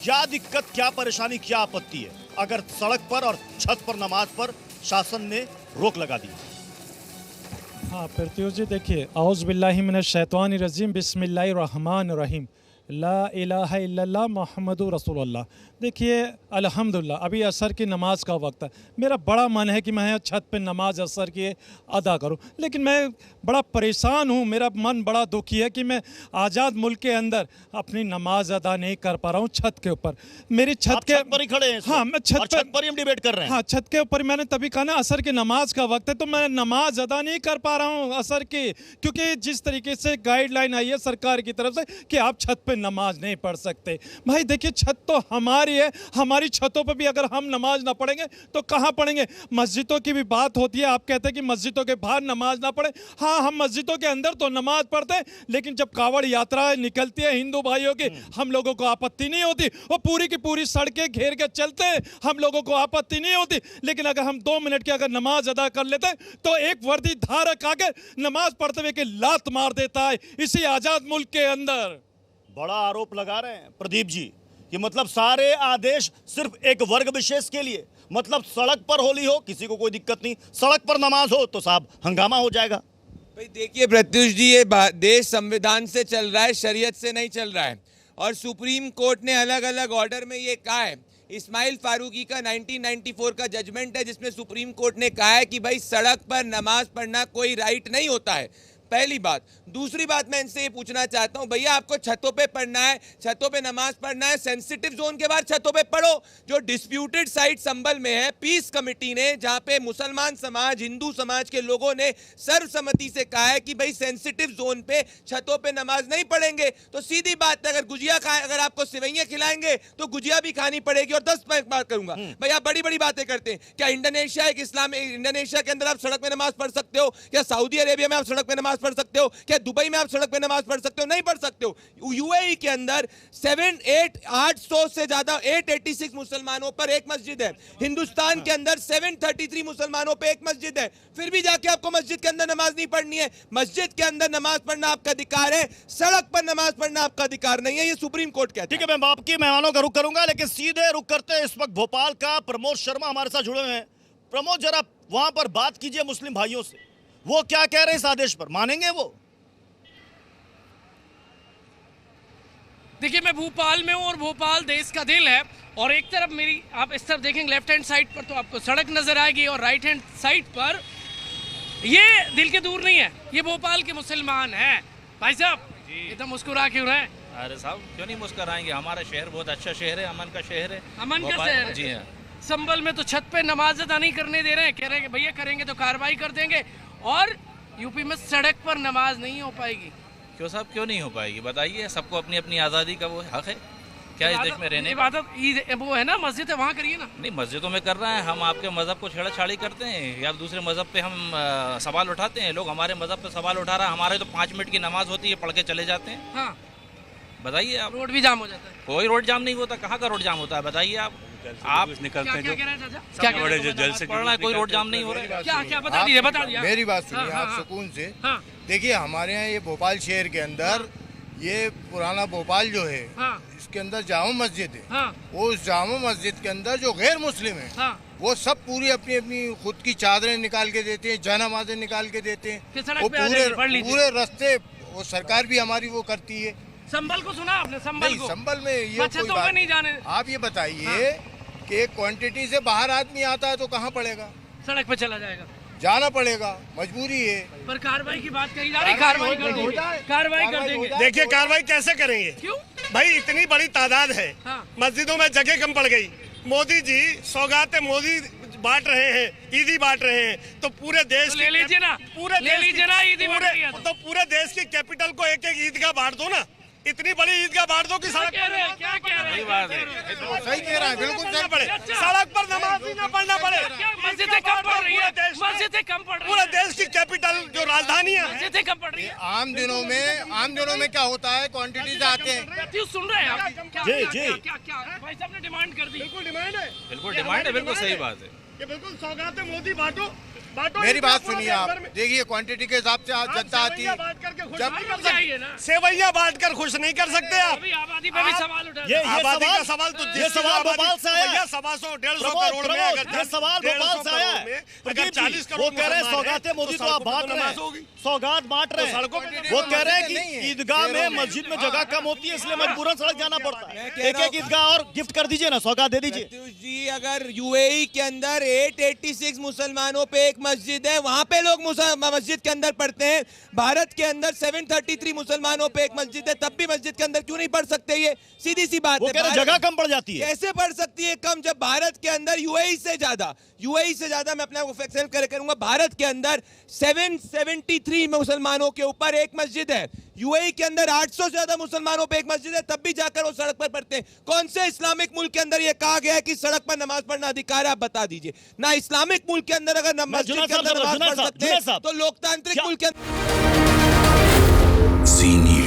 क्या दिक्कत, क्या परेशानी, क्या आपत्ति है अगर सड़क पर और छत पर नमाज पर शासन ने रोक लगा दी? हाँ पृथ्वी जी, देखिए, औज़ बिल्लाहि मिनश शैतानिर रजीम, बिस्मिल्लाहिर रहमानिर रहीम, ला इलाहा इल्लल्लाह मुहम्मदुर रसूलुल्लाह। देखिए, अल्हम्दुलिल्लाह अभी असर की नमाज का वक्त है। मेरा बड़ा मन है कि मैं छत पे नमाज असर की अदा करूं, लेकिन मैं बड़ा परेशान हूं। मेरा मन बड़ा दुखी है कि मैं आज़ाद मुल्क के अंदर अपनी नमाज अदा नहीं कर पा रहा हूं छत के ऊपर। मेरी छत के पर ही खड़े हैं। हाँ, मैं छत पर ही हम डिबेट कर रहे हैं। हाँ, छत के ऊपर मैंने तभी कहा ना, असर की नमाज का वक्त है, तो मैं नमाज अदा नहीं कर पा रहा हूँ असर की, क्योंकि जिस तरीके से गाइडलाइन आई है सरकार की तरफ से कि आप छत पे नमाज नहीं पढ़ सकते। भाई देखिए, छत तो हमारी है, हमारी छतों पे भी अगर हम नमाज ना पढ़ेंगे तो कहाँ पढ़ेंगे? मस्जिदों की भी बात होती है, आप कहते हैं कि मस्जिदों के बाहर नमाज ना पढ़े। हाँ, हम मस्जिदों के अंदर तो नमाज पढ़ते हैं, लेकिन जब कावड़ यात्रा निकलती है हिंदू भाइयों की, हम लोगों को आपत्ति नहीं होती। वो पूरी की पूरी सड़कें घेर के चलते हैं, हम लोगों को आपत्ति नहीं होती। लेकिन अगर हम 2 मिनट की अगर नमाज अदा कर लेते हैं तो एक वर्दी धारक आके नमाज पढ़ते हुए कि लात मार देता है इसी आजाद मुल्क के अंदर। बड़ा आरोप लगा रहे हैं प्रदीप जी कि मतलब सारे आदेश सिर्फ एक वर्ग विशेष के लिए, मतलब सड़क पर होली हो किसी को कोई दिक्कत नहीं, सड़क पर नमाज हो तो साहब हंगामा हो जाएगा। भाई देखिए प्रत्युष जी, ये देश संविधान से चल रहा है, शरीयत से नहीं चल रहा है। और सुप्रीम कोर्ट ने अलग अलग ऑर्डर में ये कहा है। इस्माइल फारूकी का 1994 का जजमेंट है, जिसमें सुप्रीम कोर्ट ने कहा है कि भाई सड़क पर नमाज पढ़ना कोई राइट नहीं होता है। पहली बात। दूसरी बात, मैं इनसे ये पूछना चाहता हूं, भैया आपको छतों पे पढ़ना है, छतों पे नमाज पढ़ना है, सेंसिटिव जोन के बाद छतों पे पढ़ो। जो डिस्प्यूटेड साइट संभल में है, पीस कमेटी ने, जहां पे मुसलमान समाज, हिंदू समाज के लोगों ने सर्वसम्मति से कहा है कि भाई सेंसिटिव जोन पे छतों पे नमाज नहीं पढ़ेंगे, तो सीधी बात है, अगर गुजिया खाए, अगर आपको सिवैयां खिलाएंगे तो गुजिया भी खानी पड़ेगी। और 10 बात करूंगा, भाई आप बड़ी बड़ी बातें करते हैं। क्या इंडोनेशिया एक इस्लाम, इंडोनेशिया के अंदर आप सड़क में नमाज पढ़ सकते हो? क्या सऊदी अरेबिया में आप सड़क में नमाज पढ़ सकते हो? क्या दुबई में आप सड़क पे नमाज पढ़ सकते हो? नहीं पढ़ सकते हो। यूएई के अंदर 800 से ज्यादा 886 मुसलमानों पर एक मस्जिद है। हिंदुस्तान के अंदर 733 मुसलमानों पे एक मस्जिद है। फिर भी जाके आपको मस्जिद के अंदर नमाज नहीं पढ़नी है। मस्जिद के अंदर नमाज पढ़ना आपका अधिकार है, सड़क पर नमाज पढ़ना आपका अधिकार नहीं है, ये सुप्रीम कोर्ट कहता है। ठीक है, मैं आपकी मेहमानों का रुख करूंगा, लेकिन सीधे रुख करते हैं इस वक्त भोपाल का प्रमोद शर्मा हमारे साथ जुड़े हुए हैं। प्रमोद, जरा वहां पर बात कीजिए मुस्लिम भाइयों से, वो क्या कह रहे हैं इस आदेश पर, मानेंगे वो? देखिए, मैं भोपाल में हूँ और भोपाल देश का दिल है। और एक तरफ मेरी, आप इस तरफ देखेंगे लेफ्ट हैंड साइड पर तो आपको सड़क नजर आएगी, और राइट हैंड साइड पर ये दिल के दूर नहीं है, ये भोपाल के मुसलमान हैं। भाई साहब एकदम मुस्कुरा क्यों रहे? अरे साहब क्यों नहीं मुस्कुराएंगे, हमारा शहर बहुत अच्छा शहर है, अमन का शहर है। अमन का शहर है जी हाँ। संभल में तो छत पे नमाज अदा नहीं करने दे रहे हैं, कह रहे हैं भैया करेंगे तो कार्रवाई कर देंगे। और यूपी में सड़क पर नमाज नहीं हो पाएगी। क्यों साहब, क्यों नहीं हो पाएगी बताइए? सबको अपनी अपनी आज़ादी का वो हक है क्या इस देश में रहने का? इबादत ईद वो है ना, मस्जिद है, वहाँ करिए ना। नहीं, मस्जिदों में कर रहे हैं हम, आपके मज़हब को छेड़छाड़ी करते हैं या दूसरे मज़हब पे हम सवाल उठाते हैं। लोग हमारे मज़हब पे सवाल उठा रहा है, हमारे तो 5 मिनट की नमाज होती है, पढ़ के चले जाते हैं। हाँ, बताइए आप। रोड भी जाम हो जाता है। कोई रोड जाम नहीं होता, कहाँ का रोड जाम होता है बताइए आप निकलते हैं क्या जो कह रहे हैं चाचा? क्या बड़े जो जल से पढ़ना है, कोई रोड जाम नहीं हो रहा है। क्या बता दीजिए, बता दिया। मेरी बात सुनिए हाँ, आप हाँ, सुकून से। हाँ, देखिए, हमारे यहाँ ये भोपाल शहर के अंदर ये पुराना भोपाल जो है, हाँ, इसके अंदर जामा मस्जिद है। हाँ, वो उस जामा मस्जिद के अंदर जो गैर मुस्लिम है, हाँ, वो सब पूरी अपनी अपनी खुद की चादरें निकाल के देते हैं, जयनमाज़ें निकाल के देते कि हैं। सड़क वो पे आ जाइए, पढ़ लीजिए। पूरे रास्ते वो सरकार भी हमारी वो करती है। संभल को सुना आपने? संभल नहीं, को संभल में ये बच्चे कोई तो बात नहीं जाने। आप ये बताइए कि क्वांटिटी से बाहर आदमी आता है तो कहाँ पड़ेगा? सड़क पे चला जाएगा, जाना पड़ेगा, मजबूरी है। पर कार्रवाई की बात करी जा रही, कार्रवाई कर देंगे, कार्रवाई कर देंगे। देखिए, कार्रवाई कैसे करेंगे? क्यों भाई इतनी बड़ी तादाद है, हाँ। मस्जिदों में जगह कम पड़ गई। मोदी जी सौगातें मोदी बांट रहे हैं, ईदी बांट रहे हैं, तो पूरे देश तो ले लीजिए ना, पूरे ले लीजिए ना, ईदी बांट रही है तो पूरे देश की कैपिटल को एक एक ईदगाह बांट दो ना। इतनी बड़ी ईदगाह बांट दो कि सड़क क्या कह रहे हैं? क्या कह रहे हैं? सही कह रहा है, बिल्कुल पढ़ना पड़े, सड़क पर नमाज ही ना पढ़ना पड़े। क्या मस्जिदें कम पड़ रही है? मस्जिदें कम पड़ रही पूरे है, देश की कैपिटल जो राजधानी है, मस्जिदें कम पड़ रही है। आम दिनों में क्या होता है, क्वांटिटी से आते हैं। क्यों सुन रहे हैं आप? क्या जी, क्या- जी। क्या- क्या क्या भाई साहब ने डिमांड कर दी? बिल्कुल डिमांड है, बिल्कुल डिमांड है, बिल्कुल सही बात है। कि बिल्कुल सौगातें मोदी बांटो, बांटो मेरी इनको बात पूरा सुनिए देश आप। भर में। देखिए क्वांटिटी के हिसाब से आज आप जनता आती सेवैयां है। बांट करके खुश जब नहीं कर जाइए ना। सेवैयां बांटकर खुश नहीं कर सकते आप। अभी आबादी पे भी सवाल उठा ये आबादी का सवाल तो ये सवाल भोपाल से आया है। भैया 125 150 प्रमोद, करोड़ में प्रमोद, अगर ये सवाल 150 भोपाल से आया है। करोड़ में अगर प्रदीप जी, 40 करोड़ वो कह रहे हैं मुसलमान सौगातें मोदी को तो आप बांट सड़कों रहे पर नमाज हैं, होगी। सौगात बांट रहे तो सड़कों पे हैं। वो कह रहे हैं कि नहीं है। ईदगाह में शहरों में। मस्जिद में जगह कम होती है इसलिए मजबूरन सड़क जाना पड़ता मैं है। कह रहा एक एक ईदगाह और गिफ्ट कर दीजिए ना, सौगात दे दीजिए। प्रत्युष जी, अगर यूएई के अंदर 886 मुसलमानों पे एक मस्जिद है, वहां पे लोग मस्जिद के अंदर पढ़ते हैं। भारत के अंदर 733 मुसलमानों पे एक मस्जिद है, तब भी मस्जिद के अंदर क्यों नहीं पढ़ सकते? ये सीधी सी बात वो है। कह रहे हैं जगह कम पड़ जाती है। कैसे पढ़ सकती है कम, जब भारत के अंदर यूएई से ज्यादा मैं अपने आप को एक्सेल करूंगा, भारत के अंदर 773 मुसलमानों के ऊपर एक मस्जिद है। यूएई के अंदर 800 से ज्यादा मुसलमानों पे एक मस्जिद है, तब भी जाकर वो सड़क पर पढ़ते हैं। कौन से इस्लामिक मुल्क के अंदर ये कहा गया है कि सड़क पर नमाज पढ़ना अधिकार है? आप बता दीजिए ना। इस्लामिक मुल्क के अंदर अगर मस्जिद के अंदर नमाज पढ़ सकते हैं तो लोकतांत्रिक मुल्क के अंदर Zee News.